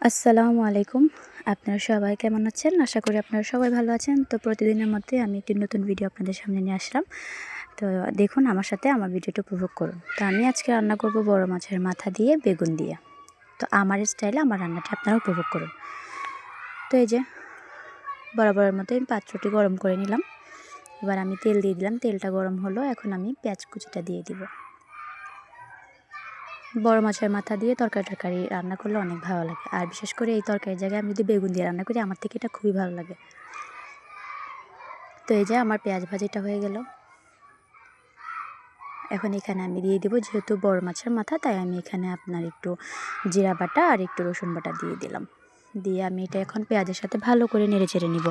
আসসালামু আলাইকুম। আপনারা সবাই কেমন আছেন? আশা করি আপনারা সবাই ভালো আছেন। তো প্রতিদিনের মতোই আমি একটি নতুন ভিডিও আপনাদের সামনে নিয়ে আসলাম। তো দেখুন আমার সাথে আমার ভিডিওটা উপভোগ করুন। তো আমি আজকে রান্না করব বড় মাছের মাথা দিয়ে বেগুন দিয়ে। তো আমার স্টাইলে আমার রান্নাটা আপনারা উপভোগ করুন। তো এই যে বরাবরের মতো আমি পাত্রটি গরম করে নিলাম। এবার আমি তেল দিয়ে দিলাম। তেলটা গরম হলো, এখন আমি পেঁয়াজ কুচিটা দিয়ে দিব। বড় মাছের মাথা দিয়ে তরকারি রান্না করলে অনেক ভালো লাগে, আর বিশেষ করে এই তরকারির জায়গায় আমি যদি বেগুন দিয়ে রান্না করি আমার থেকে এটা খুবই ভালো লাগে। তো এই যে আমার পেঁয়াজ ভাজিটা হয়ে গেল। এখন এখানে আমি দিয়ে দিব, যেহেতু বড় মাছের মাথা তাই আমি এখানে আপনার একটু জিরা বাটা আর একটু রসুন বাটা দিয়ে দিলাম। দিয়ে আমি এটা এখন পেঁয়াজের সাথে ভালো করে নেড়ে চেড়ে নিব।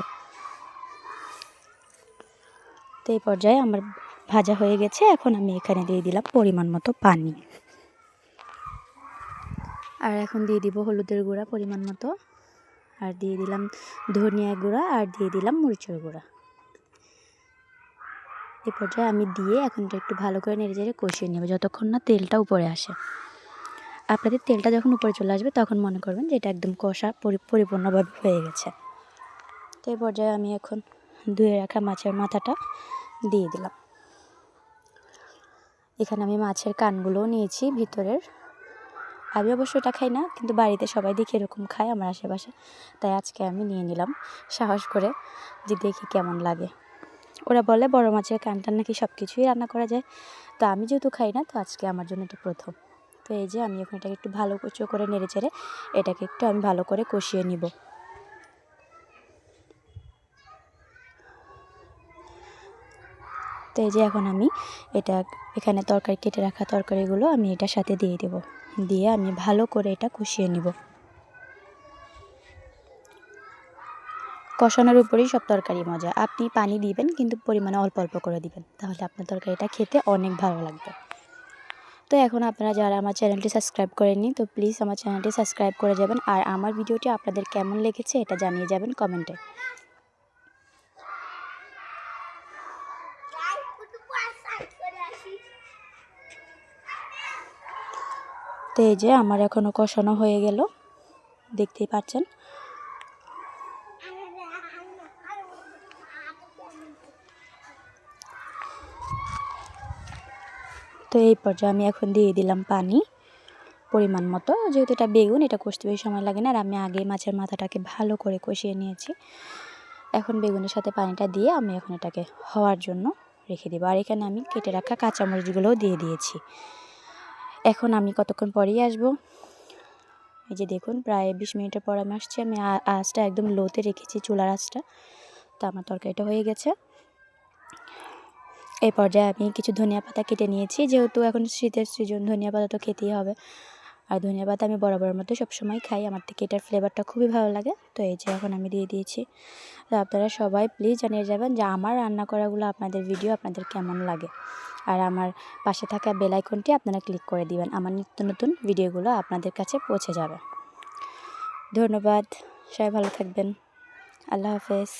তো এই পর্যায়ে আমার ভাজা হয়ে গেছে। এখন আমি এখানে দিয়ে দিলাম পরিমাণ মতো পানি, আর এখন দিয়ে দিব হলুদের গুঁড়া পরিমাণ মতো, আর দিয়ে দিলাম ধনিয়া গুঁড়া, আর দিয়ে দিলাম মরিচের গুঁড়া। এই পর্যায়ে আমি দিয়ে এখন এটা একটু ভালো করে নেড়ে চেড়ে কষিয়ে নেব যতক্ষণ না তেলটা উপরে আসে। আপনাদের তেলটা যখন উপরে চলে আসবে তখন মনে করবেন যে এটা একদম কষা পরিপূর্ণভাবে হয়ে গেছে। তো এই পর্যায়ে আমি এখন ধুয়ে রাখা মাছের মাথাটা দিয়ে দিলাম। এখানে আমি মাছের কানগুলোও নিয়েছি ভিতরের। আমি অবশ্য এটা খাই না, কিন্তু বাড়িতে সবাই দেখি এরকম খায় আমার আশেপাশে, তাই আজকে আমি নিয়ে নিলাম সাহস করে, যে দেখি কেমন লাগে। ওরা বলে বড় মাছের কানটান নাকি সব কিছুই রান্না করা যায়, তো আমি যেহেতু খাই না তো আজকে আমার জন্য এটা প্রথম। তো এই যে আমি এখন এটাকে একটু ভালো করে নেড়ে চেড়ে এটাকে একটু আমি ভালো করে কষিয়ে নিব। তো এই যে এখন আমি এখানে কেটে রাখা তরকারিগুলো আমি এটার সাথে দিয়ে দেব, দিয়ে আমি ভালো করে এটা কষিয়ে নিব। কষানোর উপরেই সব তরকারি মজা। আপনি পানি দিবেন কিন্তু পরিমাণে অল্প অল্প করে দিবেন, তাহলে আপনার তরকারিটা খেতে অনেক ভালো লাগবে। তো এখন আপনারা যারা আমার চ্যানেলটি সাবস্ক্রাইব করেননি তো প্লিজ আমার চ্যানেলটি সাবস্ক্রাইব করে যাবেন, আর আমার ভিডিওটি আপনাদের কেমন লেগেছে এটা জানিয়ে যাবেন কমেন্টে। তো এই যে আমার এখনও কষানো হয়ে গেল, দেখতেই পাচ্ছেন। তো এই পর্যায়ে আমি এখন দিয়ে দিলাম পানি পরিমাণ মতো, যেহেতু এটা বেগুন, এটা কষতে বেশি সময় লাগে না, আর আমি আগে মাছের মাথাটাকে ভালো করে কষিয়ে নিয়েছি। এখন বেগুনের সাথে পানিটা দিয়ে আমি এখন এটাকে হওয়ার জন্য রেখে দেবো। আর এখানে আমি কেটে রাখা কাঁচামরিচগুলোও দিয়ে দিয়েছি। এখন আমি কতক্ষণ পরেই আসবো। এই যে দেখুন প্রায় 20 মিনিটের পর আমি আসছি। আমি আঁচটা একদম লোতে রেখেছি, চুলার আঁচটা। তো আমার তরকারিটা হয়ে গেছে। এই পর্যায়ে আমি কিছু ধনিয়া পাতা কেটে নিয়েছি, যেহেতু এখন শীতের সিজন ধনিয়া পাতা তো খেতেই হবে। আর ধনিয়া পাতা আমি বরাবরের মতো সবসময় খাই, আমার থেকে এটার ফ্লেভারটা খুবই ভালো লাগে। তো এই যে এখন আমি দিয়ে দিয়েছি। তো আপনারা সবাই প্লিজ জানিয়ে যাবেন যে আমার রান্না করাগুলো আপনাদের ভিডিও আপনাদের কেমন লাগে, আর আমার পাশে থাকা বেল আইকনটি আপনারা ক্লিক করে দিবেন, আমার নিত্য নতুন ভিডিওগুলো আপনাদের কাছে পৌঁছে যাবে। ধন্যবাদ, সবাই ভালো থাকবেন। আল্লাহ হাফেজ।